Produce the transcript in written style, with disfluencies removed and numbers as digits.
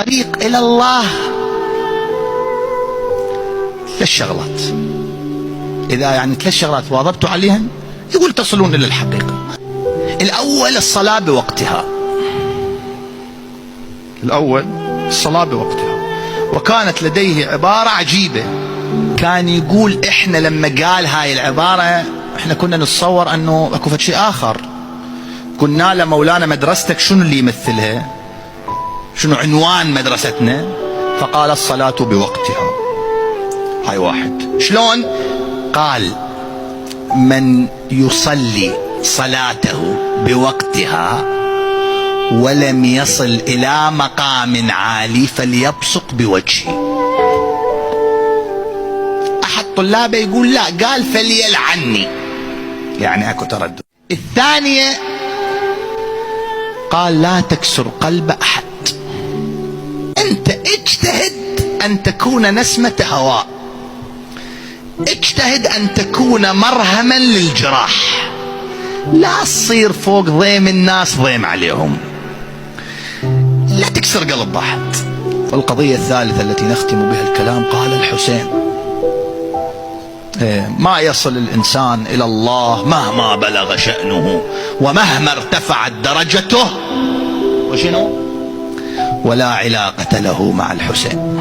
الطريق إلى الله 3 شغلات، إذا يعني 3 شغلات واظبتوا عليهن يقول تصلون إلى الحقيقة. الأول الصلاة بوقتها، الأول الصلاة بوقتها. وكانت لديه عبارة عجيبة، كان يقول إحنا لما قال هاي العبارة إحنا كنا نتصور أنه أكو شيء آخر. قلنا له مولانا مدرستك شنو اللي يمثلها؟ شنو عنوان مدرستنا؟ فقال الصلاة بوقتها. هاي واحد. شلون؟ قال من يصلي صلاته بوقتها ولم يصل إلى مقام عالي فليبصق بوجهه. أحد طلابه يقول لا، قال فليلعني، يعني أكو تردد. الثانية قال لا تكسر قلب أحد، أنت اجتهد أن تكون نسمة هواء، اجتهد أن تكون مرهما للجراح، لا تصير فوق ضيم الناس ضيم عليهم، لا تكسر قلب أحد. والقضية الثالثة التي نختم بها الكلام قال الحسين ما يصل الإنسان إلى الله مهما بلغ شأنه ومهما ارتفعت درجته وشنو ولا علاقة له مع الحسين.